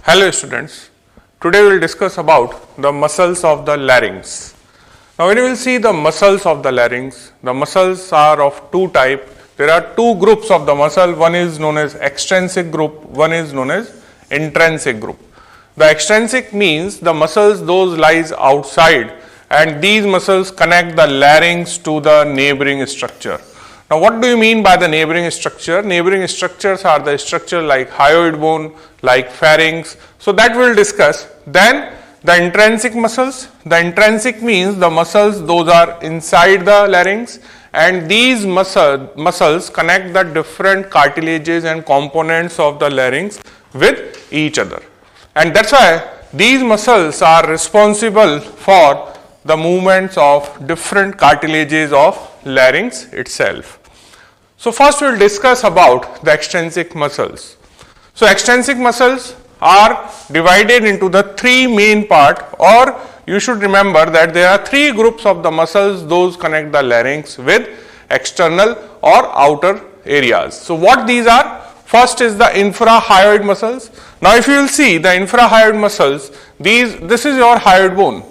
Hello students, today we will discuss about the muscles of the larynx. Now when you will see the muscles of the larynx, the muscles are of two types. There are two groups of the muscle, one is known as extrinsic group, one is known as intrinsic group. The extrinsic means the muscles those lies outside and these muscles connect the larynx to the neighboring structure. Now what do you mean by the neighboring structure? Neighboring structures are the structure like hyoid bone, like pharynx. So that we will discuss. Then the intrinsic muscles. The intrinsic means the muscles those are inside the larynx and these muscles connect the different cartilages and components of the larynx with each other. And that's why these muscles are responsible for the movements of different cartilages of larynx itself. So first we will discuss about the extrinsic muscles. So extrinsic muscles are divided into the three main parts, or you should remember that there are three groups of the muscles those connect the larynx with external or outer areas. So what these are? First is the infrahyoid muscles. Now if you will see the infrahyoid muscles, this is your hyoid bone.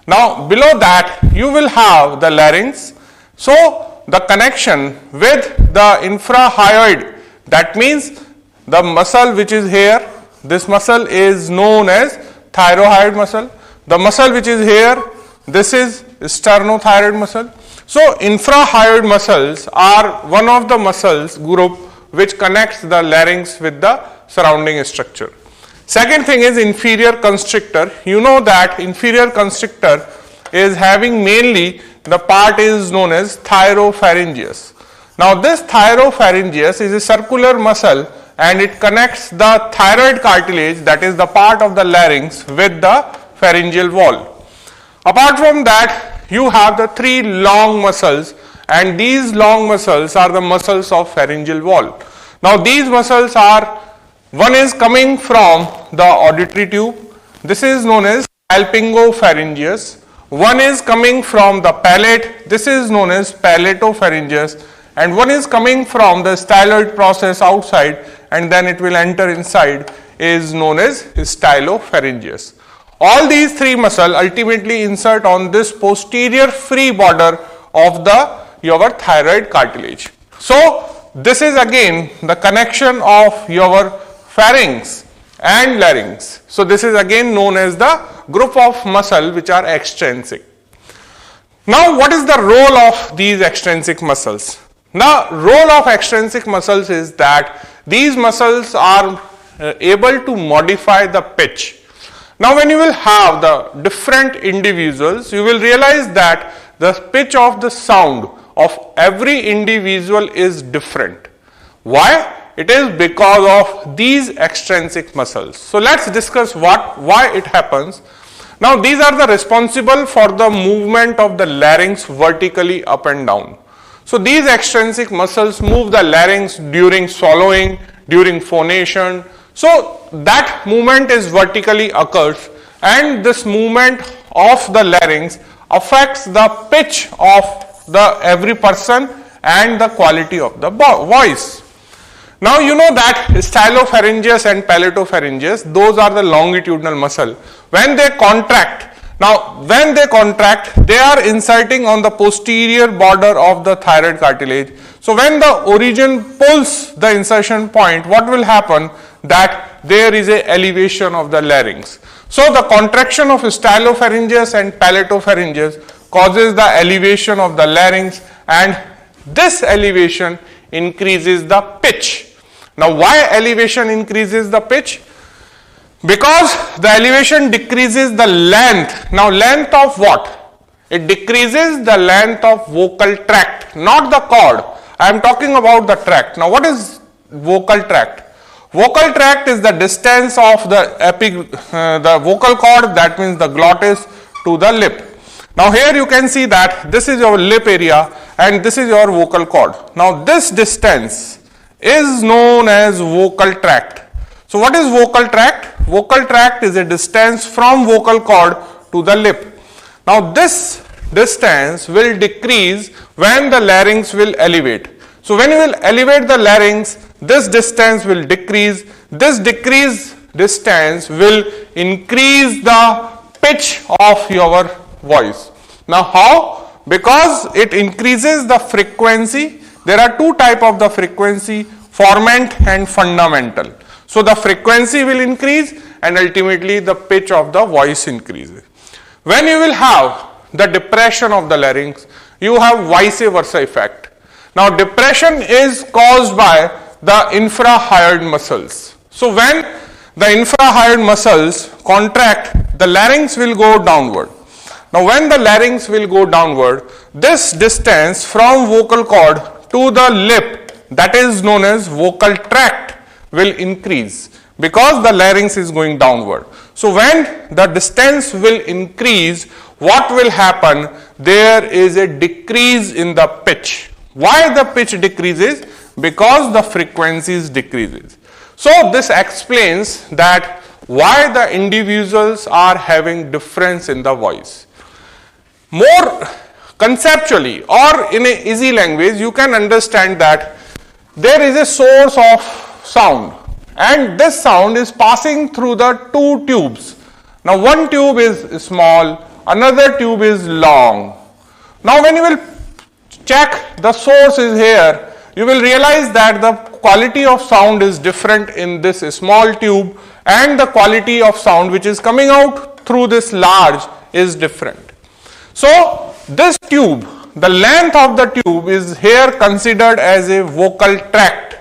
Now below that you will have the larynx. So the connection with the infrahyoid, that means the muscle which is here, this muscle is known as thyroid muscle. The muscle which is here, this is sternothyroid muscle. So infrahyoid muscles are one of the muscles group which connects the larynx with the surrounding structure. Second thing is inferior constrictor. You know that inferior constrictor is having mainly the part is known as thyropharyngeus. Now this thyropharyngeus is a circular muscle and it connects the thyroid cartilage, that is the part of the larynx, with the pharyngeal wall. Apart from that, you have the three long muscles and these long muscles are the muscles of pharyngeal wall. Now these muscles are, one is coming from the auditory tube, this is known as salpingopharyngeus. One is coming from the palate, this is known as palatopharyngeus, and one is coming from the styloid process outside and then it will enter inside, is known as stylopharyngeus. All these three muscles ultimately insert on this posterior free border of your thyroid cartilage. So this is again the connection of your pharynx and larynx. So this is again known as the group of muscle which are extrinsic. Now what is the role of these extrinsic muscles? Now role of extrinsic muscles is that these muscles are able to modify the pitch. Now when you will have the different individuals, you will realize that the pitch of the sound of every individual is different. Why? It is because of these extrinsic muscles. So let's discuss why it happens. Now these are the responsible for the movement of the larynx vertically up and down. So these extrinsic muscles move the larynx during swallowing, during phonation. So that movement is vertically occurs and this movement of the larynx affects the pitch of the every person and the quality of the voice. Now you know that stylopharyngeus and palatopharyngeus, those are the longitudinal muscle. When they contract, they are inserting on the posterior border of the thyroid cartilage. So when the origin pulls the insertion point, what will happen? That there is a elevation of the larynx. So the contraction of stylopharyngeus and palatopharyngeus causes the elevation of the larynx and this elevation increases the pitch. Now why elevation increases the pitch? Because the elevation decreases the length. Now length of what? It decreases the length of vocal tract, not the cord. I am talking about the tract. Now what is vocal tract? Vocal tract is the distance of the vocal cord, that means the glottis, to the lip. Now here you can see that this is your lip area and this is your vocal cord. Now this distance is known as vocal tract. So what is vocal tract? Vocal tract is a distance from vocal cord to the lip. Now this distance will decrease when the larynx will elevate. So when you will elevate the larynx, this distance will decrease. This decrease distance will increase the pitch of your voice. Now how? Because it increases the frequency. There are two types of the frequency, formant and fundamental. So the frequency will increase and ultimately the pitch of the voice increases. When you will have the depression of the larynx, you have vice versa effect. Now depression is caused by the infrahyoid muscles. So when the infrahyoid muscles contract, the larynx will go downward. Now when the larynx will go downward, this distance from vocal cord to the lip, that is known as vocal tract, will increase because the larynx is going downward. So when the distance will increase, what will happen? There is a decrease in the pitch. Why the pitch decreases? Because the frequencies decreases. So this explains that why the individuals are having difference in the voice. More conceptually or in a easy language, you can understand that there is a source of sound and this sound is passing through the two tubes. Now one tube is small, another tube is long. Now when you will check the source is here, you will realize that the quality of sound is different in this small tube and the quality of sound which is coming out through this large is different. So this tube, the length of the tube is here considered as a vocal tract.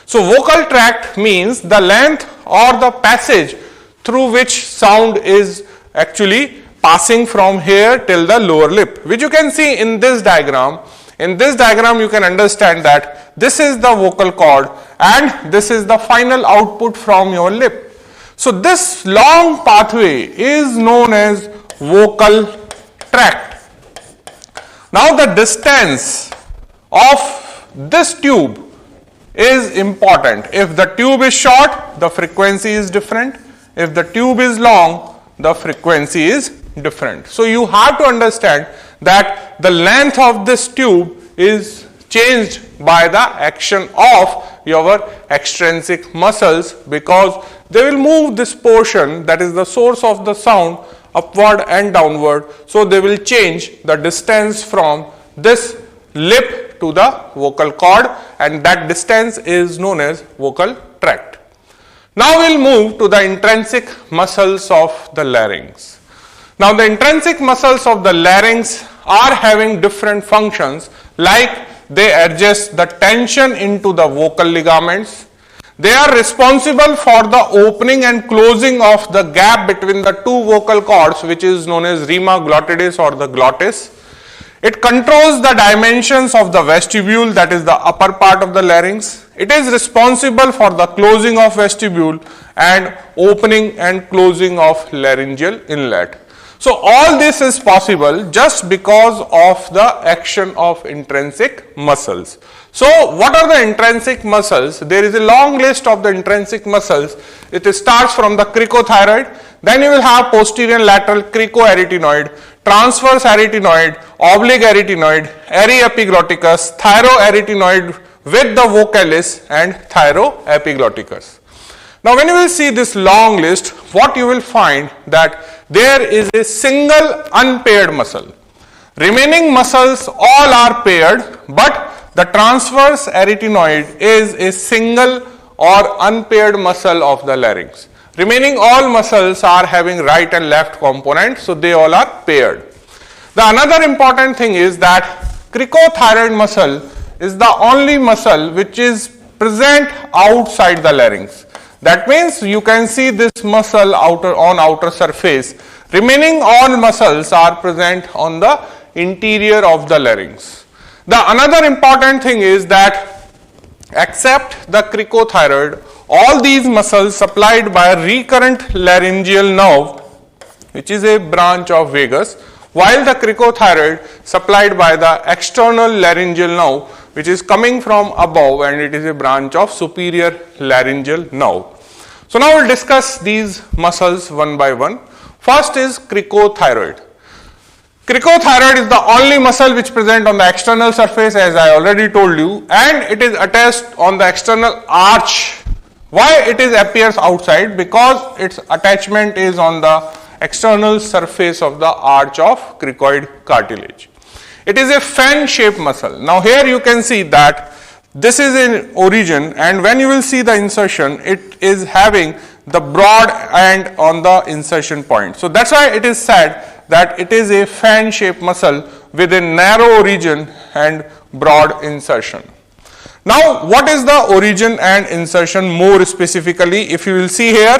So vocal tract means the length or the passage through which sound is actually passing from here till the lower lip, which you can see in this diagram. In this diagram you can understand that this is the vocal cord and this is the final output from your lip. So this long pathway is known as vocal tract. Now the distance of this tube is important. If the tube is short, the frequency is different. If the tube is long, the frequency is different. So you have to understand that the length of this tube is changed by the action of your extrinsic muscles because they will move this portion, that is the source of the sound, upward and downward. So they will change the distance from this lip to the vocal cord and that distance is known as vocal tract. Now we'll move to the intrinsic muscles of the larynx. Now the intrinsic muscles of the larynx are having different functions, like they adjust the tension into the vocal ligaments. They are responsible for the opening and closing of the gap between the two vocal cords, which is known as rima glottidis or the glottis. It controls the dimensions of the vestibule, that is the upper part of the larynx. It is responsible for the closing of vestibule and opening and closing of laryngeal inlet. So all this is possible just because of the action of intrinsic muscles. So what are the intrinsic muscles? There is a long list of the intrinsic muscles. It starts from the cricothyroid, then you will have posterior and lateral cricoarytenoid, transverse arytenoid, oblique arytenoid, aryepiglotticus, thyroarytenoid with the vocalis and thyroepiglotticus. Now when you will see this long list, what you will find that there is a single unpaired muscle. Remaining muscles all are paired, but the transverse arytenoid is a single or unpaired muscle of the larynx. Remaining all muscles are having right and left component, so they all are paired. The another important thing is that cricothyroid muscle is the only muscle which is present outside the larynx. That means you can see this muscle on outer surface. Remaining all muscles are present on the interior of the larynx. The another important thing is that except the cricothyroid, all these muscles supplied by a recurrent laryngeal nerve, which is a branch of vagus, while the cricothyroid supplied by the external laryngeal nerve, which is coming from above, and it is a branch of superior laryngeal nerve. So now we'll discuss these muscles one by one. First is cricothyroid. Cricothyroid is the only muscle which present on the external surface, as I already told you, and it is attached on the external arch Why it is appears outside? Because its attachment is on the external surface of the arch of cricoid cartilage. It is a fan shaped muscle. Now here you can see that this is in origin, and when you will see the insertion, it is having the broad end on the insertion point. So that's why it is said that it is a fan shaped muscle with a narrow origin and broad insertion. Now what is the origin and insertion more specifically? If you will see here,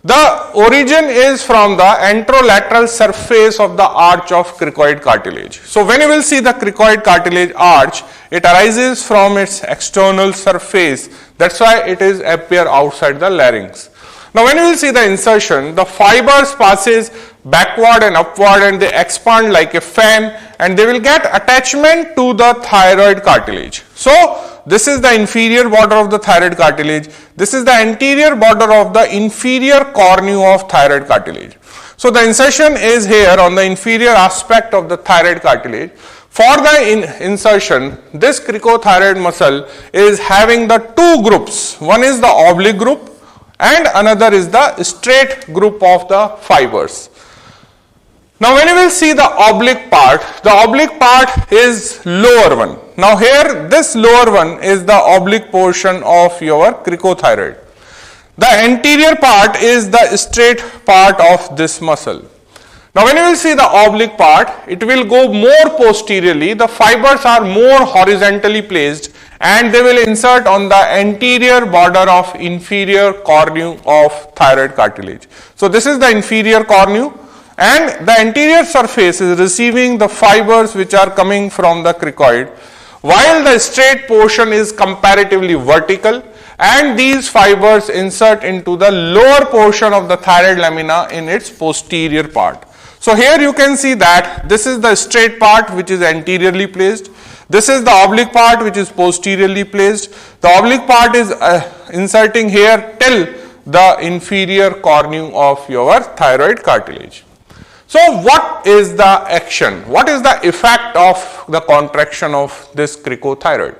the origin is from the anterolateral surface of the arch of cricoid cartilage. So when you will see the cricoid cartilage arch, it arises from its external surface. That's why it is appear outside the larynx. Now when you will see the insertion, the fibers passes backward and upward and they expand like a fan, and they will get attachment to the thyroid cartilage. So this is the inferior border of the thyroid cartilage. This is the anterior border of the inferior cornea of thyroid cartilage. So the insertion is here on the inferior aspect of the thyroid cartilage. For the insertion, this cricothyroid muscle is having the two groups. One is the oblique group and another is the straight group of the fibers. Now when you will see the oblique part is lower one. Now here this lower one is the oblique portion of your cricothyroid. The anterior part is the straight part of this muscle. Now when you will see the oblique part, it will go more posteriorly. The fibers are more horizontally placed and they will insert on the anterior border of inferior cornea of thyroid cartilage. So this is the inferior cornea, and the anterior surface is receiving the fibers which are coming from the cricoid, while the straight portion is comparatively vertical, and these fibers insert into the lower portion of the thyroid lamina in its posterior part. So here you can see that this is the straight part which is anteriorly placed. This is the oblique part which is posteriorly placed. The oblique part is inserting here till the inferior cornea of your thyroid cartilage. So what is the action? What is the effect of the contraction of this cricothyroid?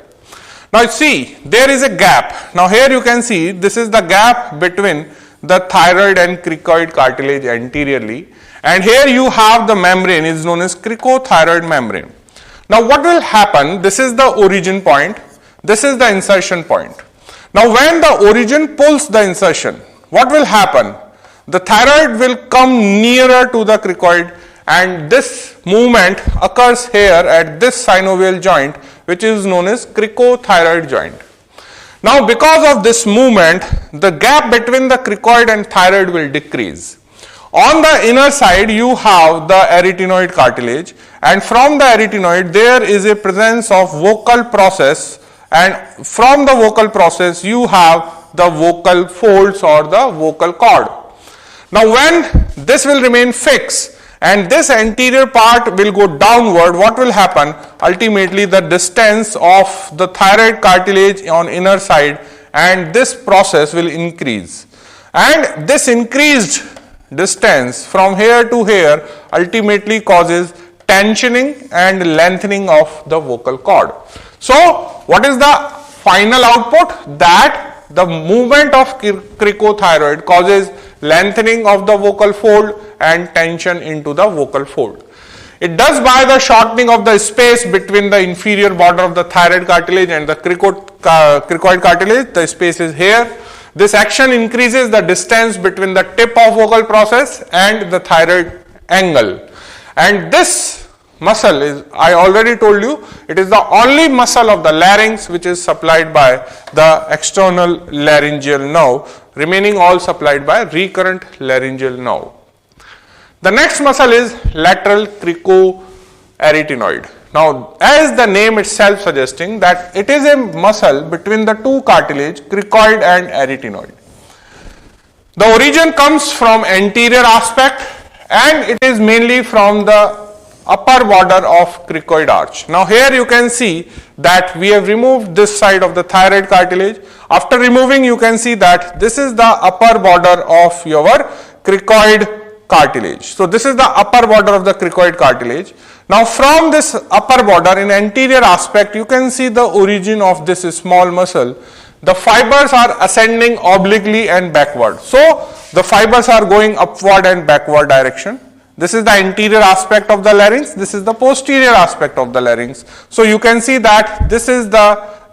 Now see, there is a gap. Now here you can see this is the gap between the thyroid and cricoid cartilage anteriorly, and here you have the membrane is known as cricothyroid membrane. Now what will happen? This is the origin point, this is the insertion point. Now when the origin pulls the insertion, what will happen? The thyroid will come nearer to the cricoid, and this movement occurs here at this synovial joint, which is known as cricothyroid joint. Now because of this movement, the gap between the cricoid and thyroid will decrease. On the inner side you have the arytenoid cartilage, and from the arytenoid there is a presence of vocal process, and from the vocal process you have the vocal folds or the vocal cord. Now when this will remain fixed and this anterior part will go downward, what will happen? Ultimately the distance of the thyroid cartilage on inner side and this process will increase, and this increased distance from here to here ultimately causes tensioning and lengthening of the vocal cord. So what is the final output? That the movement of cricothyroid causes lengthening of the vocal fold and tension into the vocal fold. It does by the shortening of the space between the inferior border of the thyroid cartilage and the cricoid cartilage. The space is here. This action increases the distance between the tip of vocal process and the thyroid angle. And this muscle is, I already told you, it is the only muscle of the larynx which is supplied by the external laryngeal nerve, remaining all supplied by recurrent laryngeal nerve. The next muscle is lateral cricoarytenoid. Now, as the name itself suggesting that it is a muscle between the two cartilage, cricoid and arytenoid. The origin comes from anterior aspect and it is mainly from the upper border of cricoid arch. Now here you can see that we have removed this side of the thyroid cartilage. After removing, you can see that this is the upper border of your cricoid cartilage. So this is the upper border of the cricoid cartilage. Now from this upper border in anterior aspect, you can see the origin of this small muscle. the fibers are ascending obliquely and backward. So the fibers are going upward and backward direction. This is the anterior aspect of the larynx. This is the posterior aspect of the larynx. So you can see that this is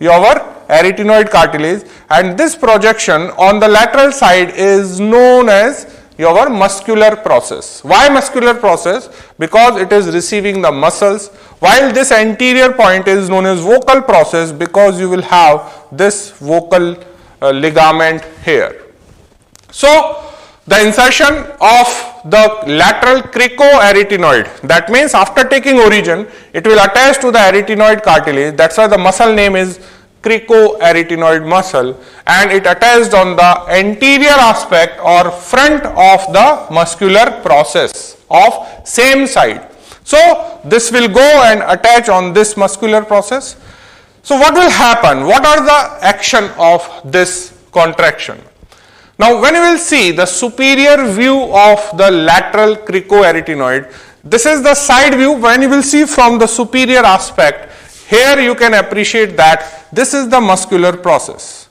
your arytenoid cartilage, and this projection on the lateral side is known as your muscular process. Why muscular process? Because it is receiving the muscles, while this anterior point is known as vocal process because you will have this vocal ligament here. So the insertion of the lateral cricoarytenoid, that means after taking origin, it will attach to the arytenoid cartilage. That's why the muscle name is cricoarytenoid muscle, and it attached on the anterior aspect or front of the muscular process of same side. So this will go and attach on this muscular process. So what will happen? What are the action of this contraction? Now when you will see the superior view of the lateral cricoarytenoid, this is the side view. When you will see from the superior aspect, here you can appreciate that this is the muscular process.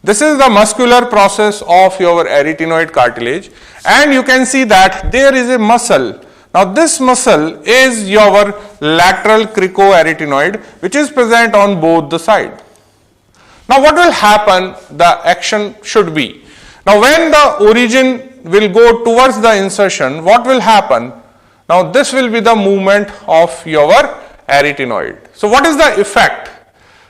This is the muscular process of your arytenoid cartilage, and you can see that there is a muscle. Now this muscle is your lateral cricoarytenoid, which is present on both the sides. Now what will happen? The action should be, now when the origin will go towards the insertion, what will happen? Now this will be the movement of your arytenoid. So what is the effect?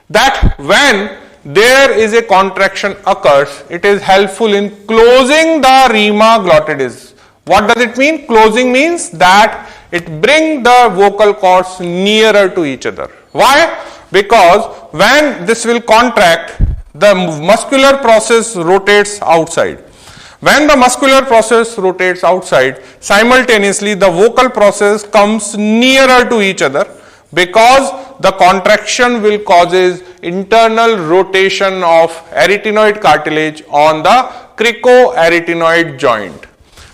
That when there is a contraction occurs, it is helpful in closing the rima glottidis. What does it mean? Closing means that it brings the vocal cords nearer to each other. Why? Because when this will contract, the muscular process rotates outside. When the muscular process rotates outside, simultaneously the vocal process comes nearer to each other, because the contraction will causes internal rotation of arytenoid cartilage on the cricoarytenoid joint.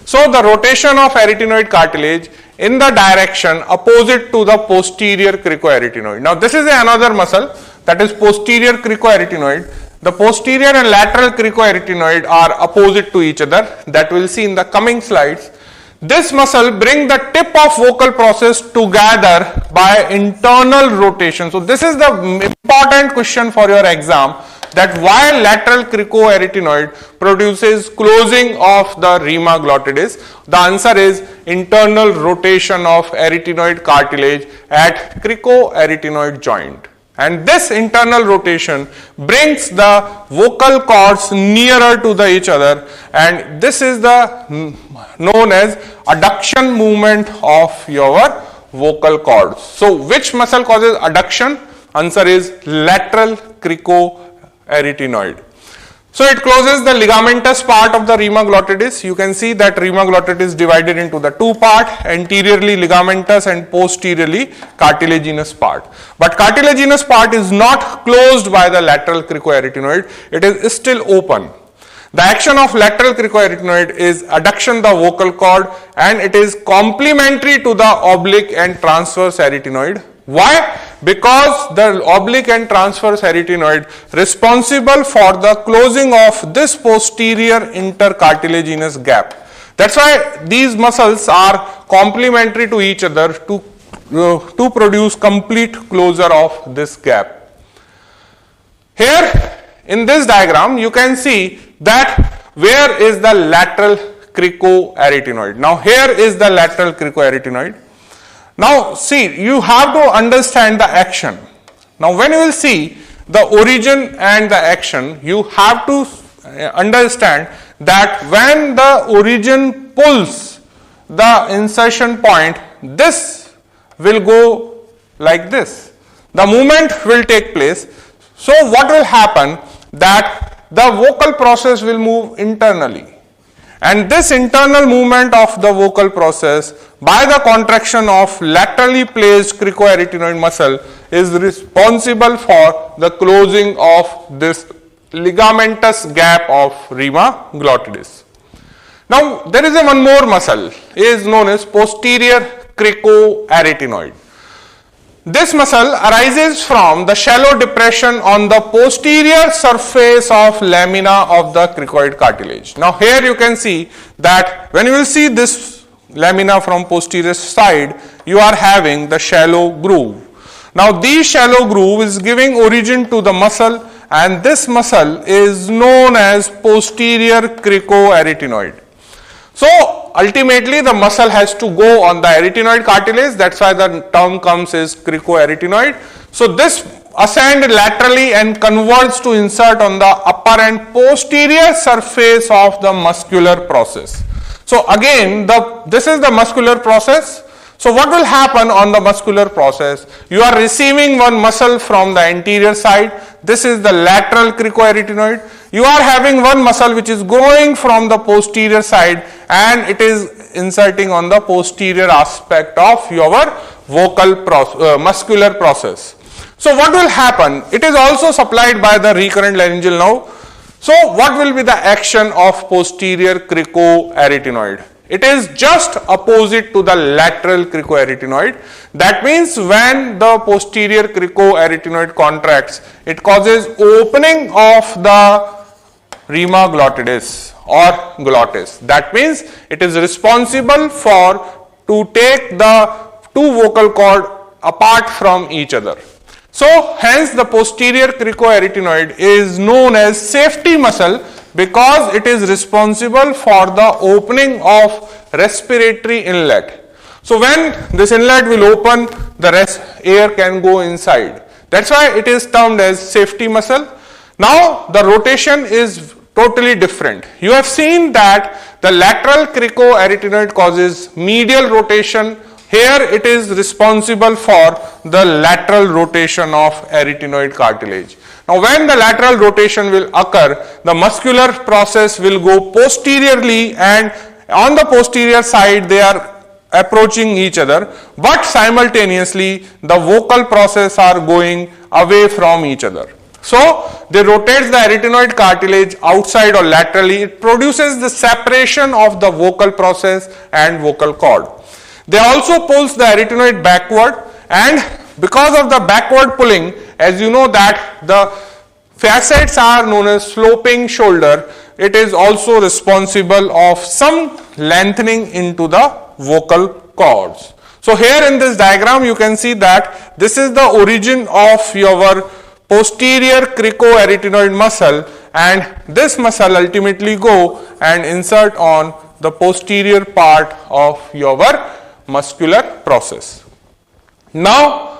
So the rotation of arytenoid cartilage in the direction opposite to the posterior cricoarytenoid. Now this is another muscle, that is posterior cricoarytenoid. The posterior and lateral cricoarytenoid are opposite to each other, that we will see in the coming slides. This muscle brings the tip of vocal process together by internal rotation. So this is the important question for your exam, that why lateral cricoarytenoid produces closing of the rima glottidis. The answer is internal rotation of arytenoid cartilage at cricoarytenoid joint. And this internal rotation brings the vocal cords nearer to each other, and this is the known as adduction movement of your vocal cords. So which muscle causes adduction? Answer is lateral cricoarytenoid. So it closes the ligamentous part of the rima glottidis. You can see that rima glottidis is divided into the two parts, anteriorly ligamentous and posteriorly cartilaginous part. But cartilaginous part is not closed by the lateral cricoarytenoid, it is still open. The action of lateral cricoarytenoid is adduction the vocal cord, and it is complementary to the oblique and transverse arytenoid. Why? Because the oblique and transverse arytenoid responsible for the closing of this posterior intercartilaginous gap. That's why these muscles are complementary to each other to produce complete closure of this gap. Here in this diagram you can see that where is the lateral cricoarytenoid. Now here is the lateral cricoarytenoid. Now see, you have to understand the action. Now when you will see the origin and the action, you have to understand that when the origin pulls the insertion point, this will go like this. The movement will take place. So what will happen? That the vocal process will move internally. And this internal movement of the vocal process by the contraction of laterally placed cricoarytenoid muscle is responsible for the closing of this ligamentous gap of rima glottidis. Now there is one more muscle, is known as posterior cricoarytenoid. This muscle arises from the shallow depression on the posterior surface of lamina of the cricoid cartilage. Now here you can see that when you will see this lamina from posterior side, you are having the shallow groove. Now this shallow groove is giving origin to the muscle, and this muscle is known as posterior cricoarytenoid. So ultimately the muscle has to go on the arytenoid cartilage, that's why the term comes as cricoarytenoid. So this ascend laterally and converges to insert on the upper and posterior surface of the muscular process. So again this is the muscular process. So what will happen on the muscular process? You are receiving one muscle from the anterior side. This is the lateral cricoarytenoid. You are having one muscle which is going from the posterior side and it is inserting on the posterior aspect of your muscular process. So what will happen? It is also supplied by the recurrent laryngeal nerve. So what will be the action of posterior cricoarytenoid? It is just opposite to the lateral cricoarytenoid. That means when the posterior cricoarytenoid contracts, it causes opening of the rima glottidis or glottis. That means it is responsible for to take the two vocal cord apart from each other. So hence the posterior cricoarytenoid is known as safety muscle because it is responsible for the opening of respiratory inlet. So when this inlet will open, the air can go inside. That's why it is termed as safety muscle. Now the rotation is totally different. You have seen that the lateral cricoarytenoid causes medial rotation. Here it is responsible for the lateral rotation of arytenoid cartilage. Now when the lateral rotation will occur, the muscular process will go posteriorly, and on the posterior side they are approaching each other, but simultaneously the vocal process are going away from each other. So they rotate the arytenoid cartilage outside or laterally. It produces the separation of the vocal process and vocal cord. They also pulls the arytenoid backward, and because of the backward pulling, as you know that the facets are known as sloping shoulder, it is also responsible of some lengthening into the vocal cords. So here in this diagram you can see that this is the origin of your posterior cricoarytenoid muscle, and this muscle ultimately go and insert on the posterior part of your muscular process. Now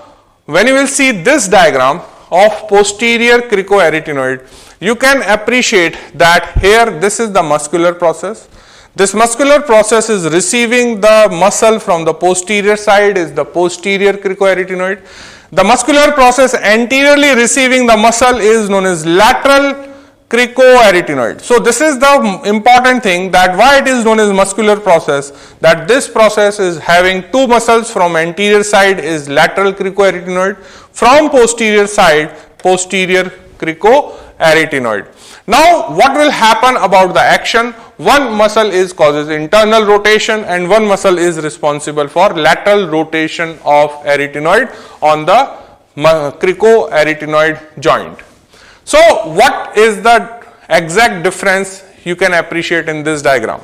when you will see this diagram of posterior cricoarytenoid, you can appreciate that here this is the muscular process. This muscular process is receiving the muscle from the posterior side is the posterior cricoarytenoid. The muscular process anteriorly receiving the muscle is known as lateral cricoarytenoid. So this is the important thing, that why it is known as muscular process, that this process is having two muscles. From anterior side is lateral cricoarytenoid, from posterior side posterior cricoarytenoid. Now what will happen about the action? One muscle is causes internal rotation and one muscle is responsible for lateral rotation of arytenoid on the cricoarytenoid joint. So what is the exact difference you can appreciate in this diagram?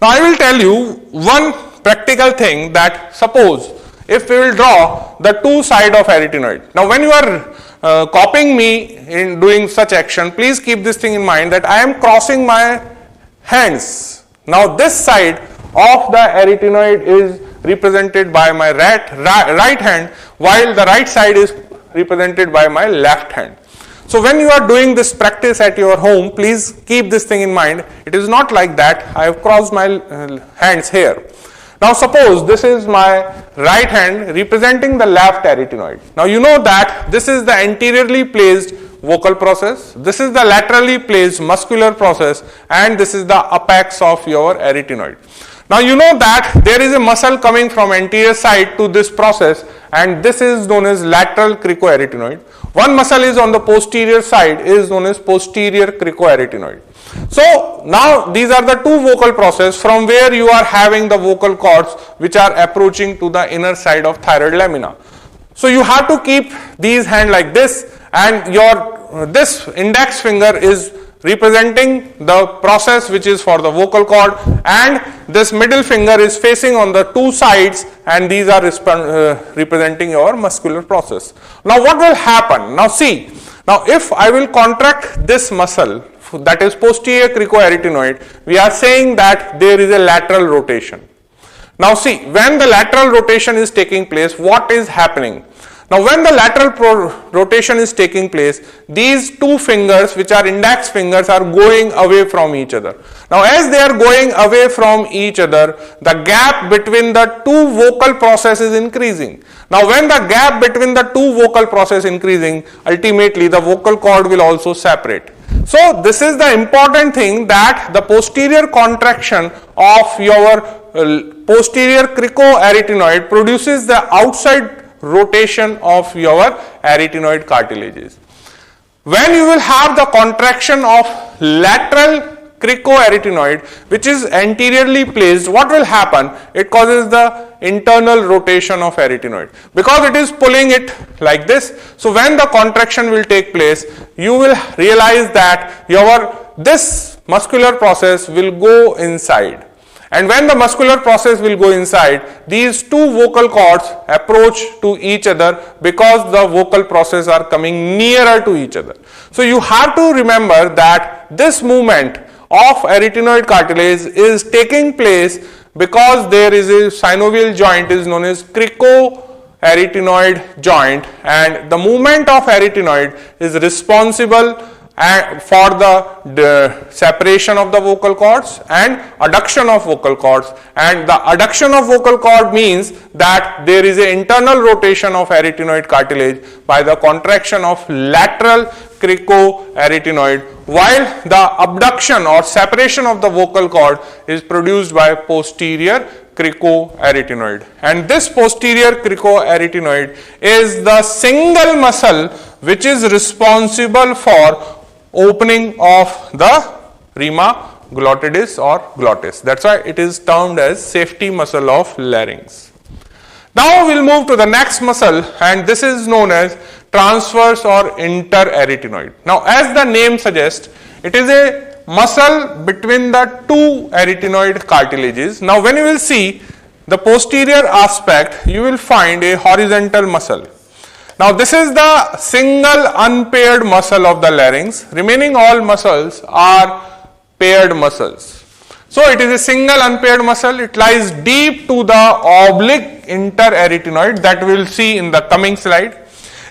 Now I will tell you one practical thing, that suppose if we will draw the two side of arytenoid. Now when you are copying me in doing such action, please keep this thing in mind that I am crossing my hands. Now this side of the arytenoid is represented by my right hand, while the right side is represented by my left hand. So when you are doing this practice at your home, please keep this thing in mind. It is not like that I have crossed my hands here. Now suppose this is my right hand representing the left arytenoid. Now you know that this is the anteriorly placed vocal process, this is the laterally placed muscular process, and this is the apex of your arytenoid. Now you know that there is a muscle coming from anterior side to this process, and this is known as lateral cricoarytenoid. One muscle is on the posterior side is known as posterior cricoarytenoid. So now these are the two vocal process from where you are having the vocal cords which are approaching to the inner side of thyroid lamina. So you have to keep these hand like this, and your this index finger is representing the process which is for the vocal cord, and this middle finger is facing on the two sides, and these are representing your muscular process. Now what will happen? Now see, now if I will contract this muscle, that is posterior cricoarytenoid, we are saying that there is a lateral rotation. Now see, when the lateral rotation is taking place, what is happening? Now when the lateral rotation is taking place, these two fingers, which are index fingers, are going away from each other. Now as they are going away from each other, the gap between the two vocal process is increasing. Now when the gap between the two vocal process increasing, ultimately the vocal cord will also separate. So this is the important thing, that the posterior contraction of your posterior cricoarytenoid produces the outside rotation of your arytenoid cartilages. When you will have the contraction of lateral cricoarytenoid, which is anteriorly placed, what will happen? It causes the internal rotation of arytenoid, because it is pulling it like this. So when the contraction will take place, you will realize that this muscular process will go inside. And when the muscular process will go inside, these two vocal cords approach to each other, because the vocal process are coming nearer to each other. So you have to remember that this movement of arytenoid cartilage is taking place because there is a synovial joint is known as cricoarytenoid joint, and the movement of arytenoid is responsible for the separation of the vocal cords and adduction of vocal cords. And the adduction of vocal cord means that there is an internal rotation of arytenoid cartilage by the contraction of lateral cricoarytenoid, while the abduction or separation of the vocal cord is produced by posterior cricoarytenoid. And this posterior cricoarytenoid is the single muscle which is responsible for opening of the rima glottidis or glottis. That's why it is termed as safety muscle of larynx. Now we'll move to the next muscle, and this is known as transverse or interarytenoid. Now as the name suggests, it is a muscle between the two arytenoid cartilages. Now when you will see the posterior aspect, you will find a horizontal muscle. Now this is the single unpaired muscle of the larynx. Remaining all muscles are paired muscles. So it is a single unpaired muscle. It lies deep to the oblique interarytenoid that we will see in the coming slide.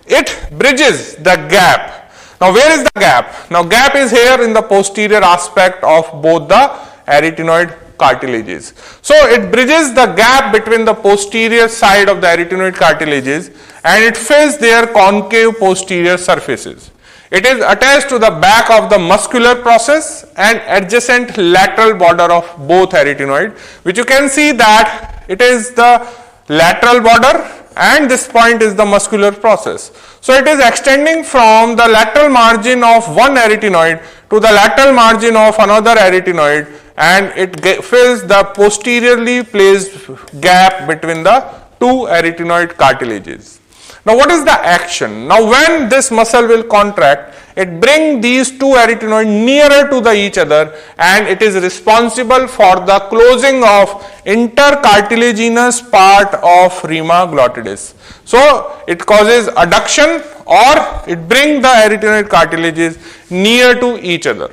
It bridges the gap. Now where is the gap? Now gap is here in the posterior aspect of both the arytenoid cartilages. So it bridges the gap between the posterior side of the arytenoid cartilages, and it fills their concave posterior surfaces. It is attached to the back of the muscular process and adjacent lateral border of both arytenoid, which you can see that it is the lateral border, and this point is the muscular process. So it is extending from the lateral margin of one arytenoid to the lateral margin of another arytenoid, and it fills the posteriorly placed gap between the two arytenoid cartilages. Now what is the action? Now when this muscle will contract, it brings these two arytenoid nearer to each other, and it is responsible for the closing of intercartilaginous part of rima glottidis. So it causes adduction, or it brings the arytenoid cartilages near to each other.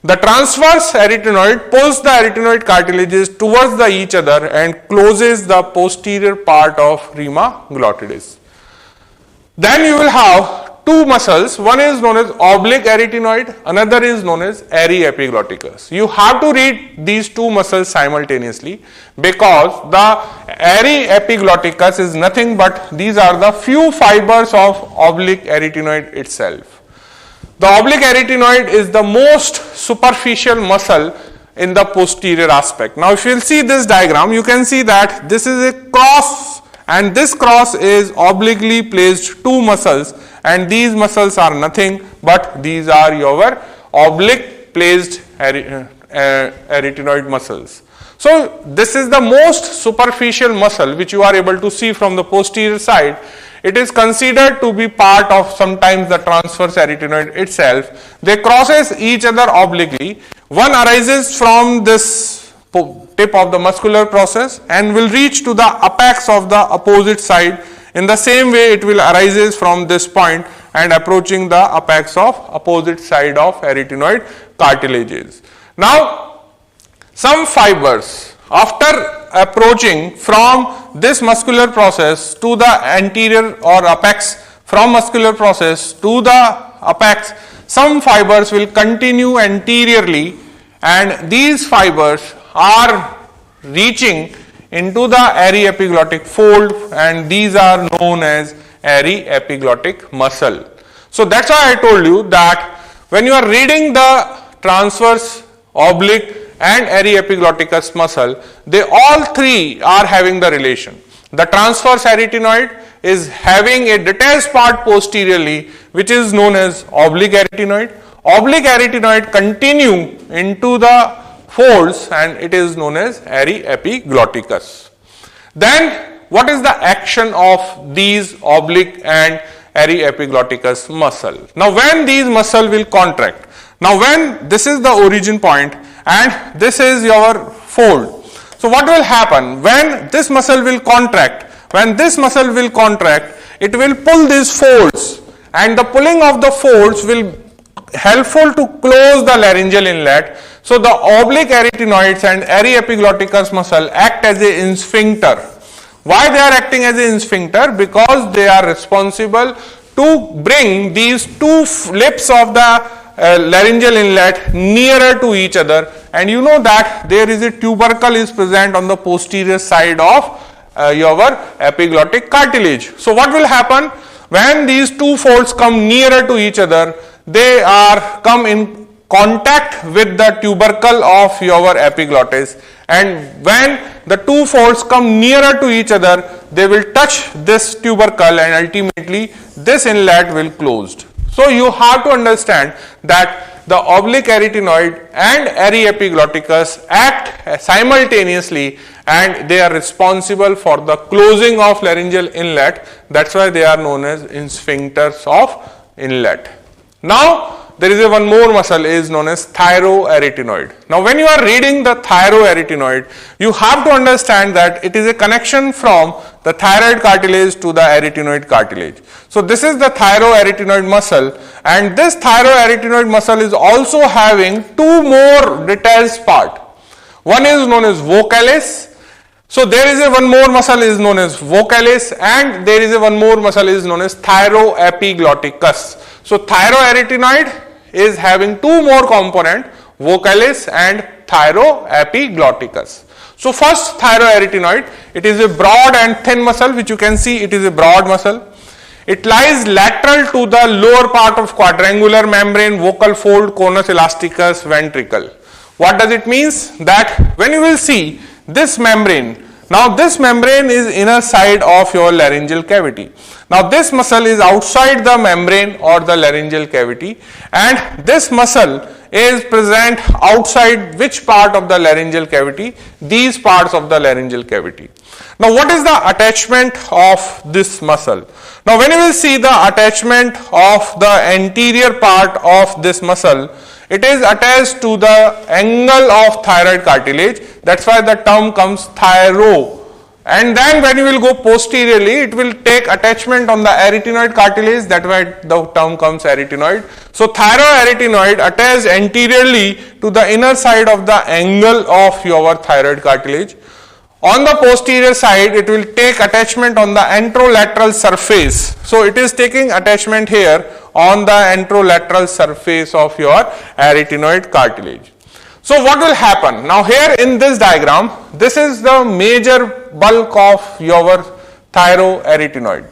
The transverse arytenoid pulls the arytenoid cartilages towards each other and closes the posterior part of rima glottidis. Then you will have two muscles. One is known as oblique arytenoid, another is known as aryepiglotticus. You have to read these two muscles simultaneously, because the aryepiglotticus is nothing but these are the few fibers of oblique arytenoid itself. The oblique arytenoid is the most superficial muscle in the posterior aspect. Now if you will see this diagram, you can see that this is a cross, and this cross is obliquely placed two muscles, and these muscles are nothing but these are your oblique placed arytenoid muscles. So this is the most superficial muscle which you are able to see from the posterior side. It is considered to be part of sometimes the transverse arytenoid itself. They crosses each other obliquely. One arises from this tip of the muscular process and will reach to the apex of the opposite side. In the same way, it will arises from this point and approaching the apex of opposite side of arytenoid cartilages. Now, some fibers after approaching from this muscular process to the anterior or apex, from muscular process to the apex, some fibers will continue anteriorly, and these fibers are reaching into the aryepiglottic fold, and these are known as aryepiglottic muscle. So that's why I told you that when you are reading the transverse, oblique and aryepiglotticus muscle, they all three are having the relation. The transverse arytenoid is having a detached part posteriorly, which is known as oblique arytenoid. Oblique arytenoid continue into the folds and it is known as aryepiglotticus. Then what is the action of these oblique and aryepiglotticus muscle? Now when these muscle will contract, now when this is the origin point and this is your fold. So what will happen when this muscle will contract? When this muscle will contract, it will pull these folds, and the pulling of the folds will helpful to close the laryngeal inlet. So the oblique arytenoids and aryepiglotticus muscle act as a sphincter. Why they are acting as a sphincter? Because they are responsible to bring these two lips of the laryngeal inlet nearer to each other, and you know that there is a tubercle is present on the posterior side of your epiglottic cartilage. So what will happen when these two folds come nearer to each other? They are come in contact with the tubercle of your epiglottis, and when the two folds come nearer to each other, they will touch this tubercle and ultimately this inlet will closed. So you have to understand that the oblique arytenoid and aryepiglotticus act simultaneously, and they are responsible for the closing of laryngeal inlet. That's why they are known as sphincters of inlet. Now there is one more muscle is known as thyroarytenoid. Now when you are reading the thyroarytenoid, you have to understand that it is a connection from the thyroid cartilage to the arytenoid cartilage. So this is the thyroarytenoid muscle, and this thyroarytenoid muscle is also having two more detached part. One is known as vocalis. So there is one more muscle is known as vocalis, and there is one more muscle is known as thyroepiglotticus. So thyroarytenoid is having two more component, vocalis and thyroepiglotticus. So first thyroarytenoid, it is a broad and thin muscle, which you can see it is a broad muscle. It lies lateral to the lower part of quadrangular membrane, vocal fold, conus elasticus, ventricle. What does it means? That when you will see this membrane, now this membrane is inner side of your laryngeal cavity. Now this muscle is outside the membrane or the laryngeal cavity, and this muscle is present outside which part of the laryngeal cavity? These parts of the laryngeal cavity. Now what is the attachment of this muscle? Now when you will see the attachment of the anterior part of this muscle, it is attached to the angle of thyroid cartilage. That's why the term comes thyro. And then when you will go posteriorly, it will take attachment on the arytenoid cartilage. That's why the term comes arytenoid. So thyroarytenoid attached anteriorly to the inner side of the angle of your thyroid cartilage. On the posterior side, it will take attachment on the anterolateral surface. So it is taking attachment here on the anterolateral surface of your arytenoid cartilage. So what will happen? Now here in this diagram, this is the major bulk of your thyroarytenoid.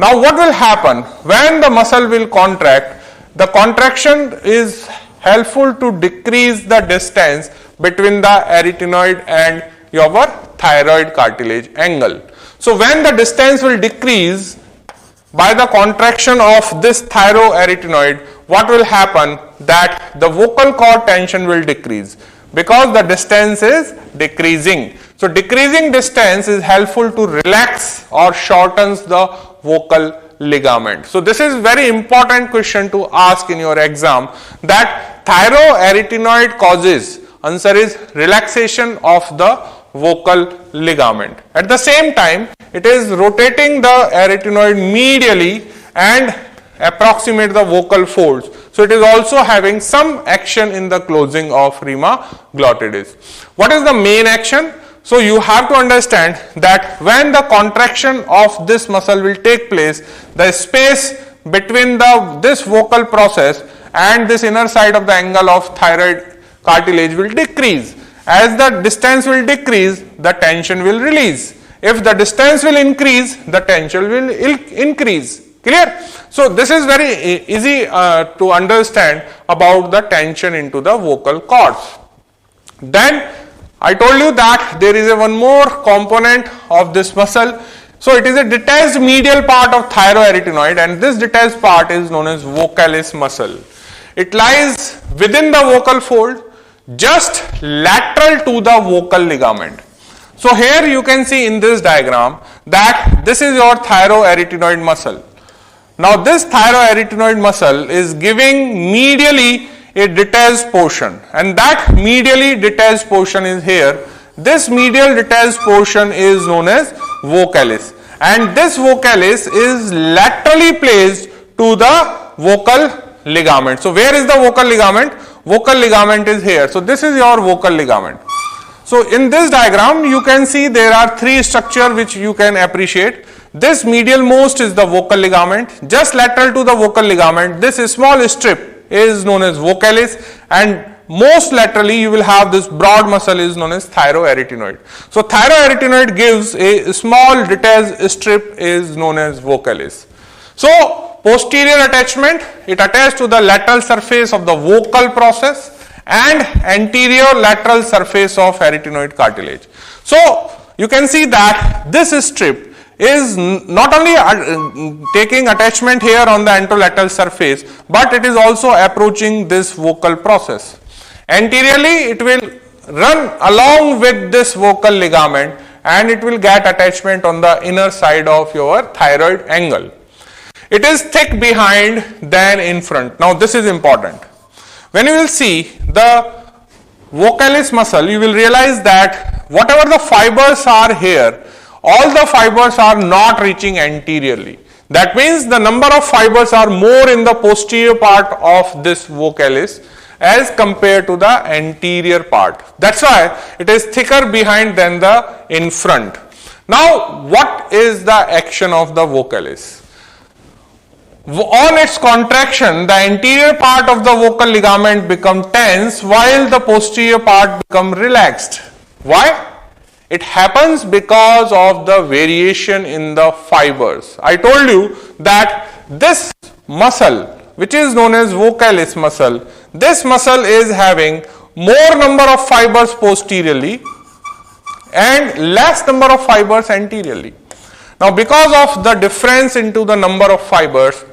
Now what will happen? When the muscle will contract, the contraction is helpful to decrease the distance between the arytenoid and your thyroid cartilage angle. So when the distance will decrease by the contraction of this thyroarytenoid, what will happen? That the vocal cord tension will decrease because the distance is decreasing. So decreasing distance is helpful to relax or shortens the vocal ligament. So this is very important question to ask in your exam, that thyroarytenoid causes, answer is relaxation of the vocal ligament. At the same time, it is rotating the arytenoid medially and approximate the vocal folds. So it is also having some action in the closing of rima glottidis. What is the main action? So you have to understand that when the contraction of this muscle will take place, the space between this vocal process and this inner side of the angle of thyroid cartilage will decrease. As the distance will decrease, the tension will release. If the distance will increase, the tension will increase. Clear? So this is very easy to understand about the tension into the vocal cords. Then I told you that there is one more component of this muscle. So it is a detached medial part of thyroarytenoid, and this detached part is known as vocalis muscle. It lies within the vocal fold, just lateral to the vocal ligament. So here you can see in this diagram that this is your thyroarytenoid muscle. Now this thyroarytenoid muscle is giving medially a detached portion, and that medially detached portion is here. This medial detached portion is known as vocalis, and this vocalis is laterally placed to the vocal ligament. So where is the vocal ligament? Vocal ligament is here. So this is your vocal ligament. So in this diagram you can see there are three structures which you can appreciate. This medial most is the vocal ligament. Just lateral to the vocal ligament, this small strip is known as vocalis, and most laterally you will have this broad muscle is known as thyroarytenoid. So thyroarytenoid gives a small detached strip is known as vocalis. So posterior attachment, it attaches to the lateral surface of the vocal process and anterior lateral surface of arytenoid cartilage. So you can see that this strip is not only taking attachment here on the anterolateral surface, but it is also approaching this vocal process. Anteriorly, it will run along with this vocal ligament, and it will get attachment on the inner side of your thyroid angle. It is thick behind than in front. Now this is important. When you will see the vocalis muscle, you will realize that whatever the fibers are here, all the fibers are not reaching anteriorly. That means the number of fibers are more in the posterior part of this vocalis as compared to the anterior part. That's why it is thicker behind than the in front. Now what is the action of the vocalis? On its contraction, the anterior part of the vocal ligament becomes tense while the posterior part becomes relaxed. Why? It happens because of the variation in the fibers. I told you that this muscle, which is known as vocalis muscle, this muscle is having more number of fibers posteriorly and less number of fibers anteriorly. Now because of the difference into the number of fibers,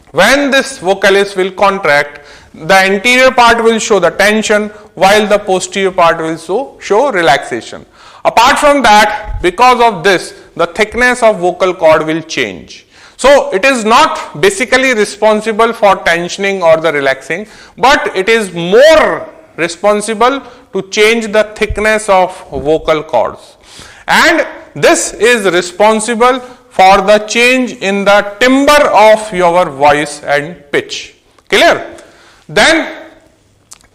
when this vocalis will contract, the anterior part will show the tension while the posterior part will show relaxation. Apart from that, because of this, the thickness of vocal cord will change. So it is not basically responsible for tensioning or the relaxing, but it is more responsible to change the thickness of vocal cords. And this is responsible for the change in the timbre of your voice and pitch. Clear? Then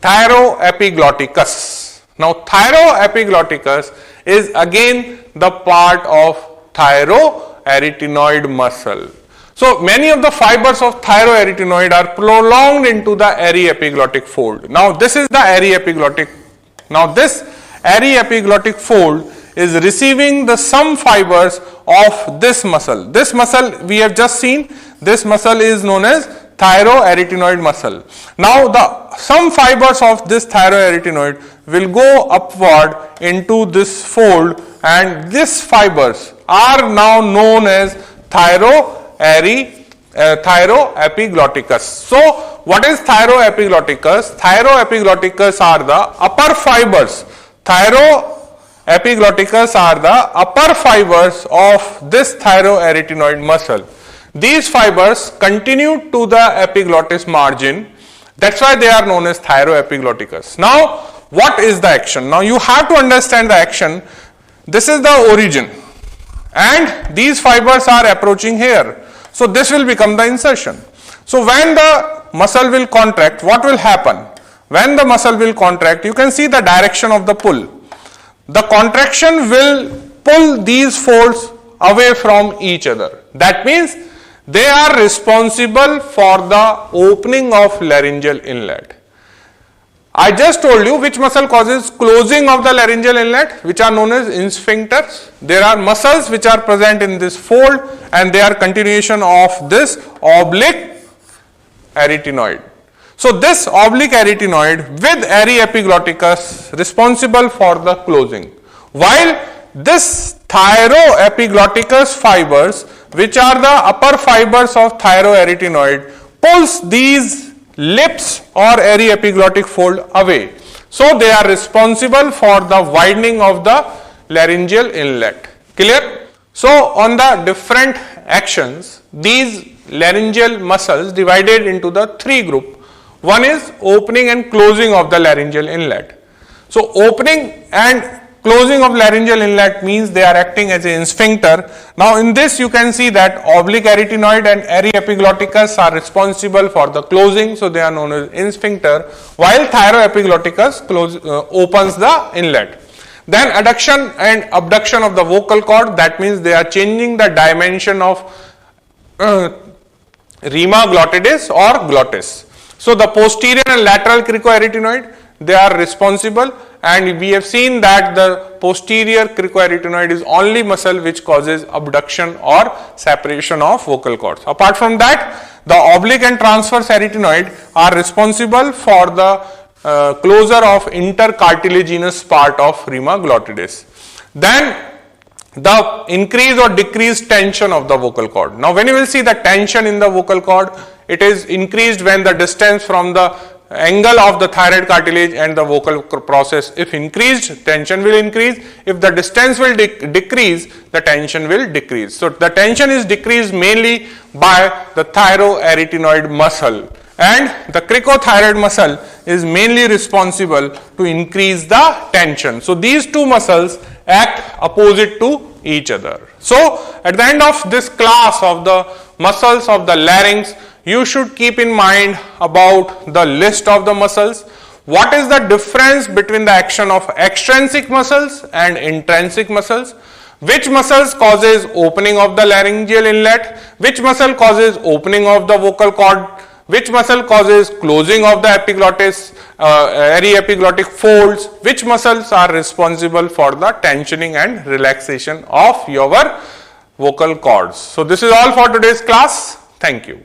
thyroepiglotticus. Now thyroepiglotticus is again the part of thyroarytenoid muscle. So many of the fibers of thyroarytenoid are prolonged into the aryepiglottic fold. Now this is the aryepiglottic. Now this aryepiglottic fold is receiving the some fibers of this muscle. This muscle we have just seen, this muscle is known as thyroarytenoid muscle. Now some fibers of this thyroarytenoid will go upward into this fold, and these fibers are now known as thyroepiglotticus. So what is thyroepiglotticus? Thyroepiglotticus are the upper fibers. Thyroepiglotticus aryepiglotticus are the upper fibers of this thyroarytenoid muscle. These fibers continue to the epiglottis margin. That's why they are known as thyroepiglotticus. Now, what is the action? Now, you have to understand the action. This is the origin and these fibers are approaching here. So, this will become the insertion. So, when the muscle will contract, what will happen? When the muscle will contract, you can see the direction of the pull. The contraction will pull these folds away from each other. That means they are responsible for the opening of laryngeal inlet. I just told you which muscle causes closing of the laryngeal inlet, which are known as sphincters. There are muscles which are present in this fold and they are continuation of this oblique arytenoid. So, this oblique arytenoid with aryepiglotticus responsible for the closing, while this thyroepiglotticus fibers, which are the upper fibers of thyroarytenoid, pulls these lips or aryepiglottic fold away. So, they are responsible for the widening of the laryngeal inlet. Clear? So, on the different actions, these laryngeal muscles divided into the three groups. One is opening and closing of the laryngeal inlet. So, opening and closing of laryngeal inlet means they are acting as a sphincter. Now, in this you can see that oblique arytenoid and aryepiglotticus are responsible for the closing. So, they are known as sphincter, while thyroepiglotticus opens the inlet. Then adduction and abduction of the vocal cord, that means they are changing the dimension of rima glottidis or glottis. So, the posterior and lateral cricoarytenoid, they are responsible, and we have seen that the posterior cricoarytenoid is only muscle which causes abduction or separation of vocal cords. Apart from that, the oblique and transverse arytenoid are responsible for the closure of intercartilaginous part of rima glottidis. Then the increase or decreased tension of the vocal cord. Now, when you will see the tension in the vocal cord, it is increased when the distance from the angle of the thyroid cartilage and the vocal process. If increased, tension will increase. If the distance will decrease, the tension will decrease. So, the tension is decreased mainly by the thyroarytenoid muscle, and the cricothyroid muscle is mainly responsible to increase the tension. So, these two muscles act opposite to each other. So, at the end of this class of the muscles of the larynx, you should keep in mind about the list of the muscles. What is the difference between the action of extrinsic muscles and intrinsic muscles? Which muscles causes opening of the laryngeal inlet? Which muscle causes opening of the vocal cord? Which muscle causes closing of the epiglottis, aryepiglottic folds? Which muscles are responsible for the tensioning and relaxation of your vocal cords? So, this is all for today's class. Thank you.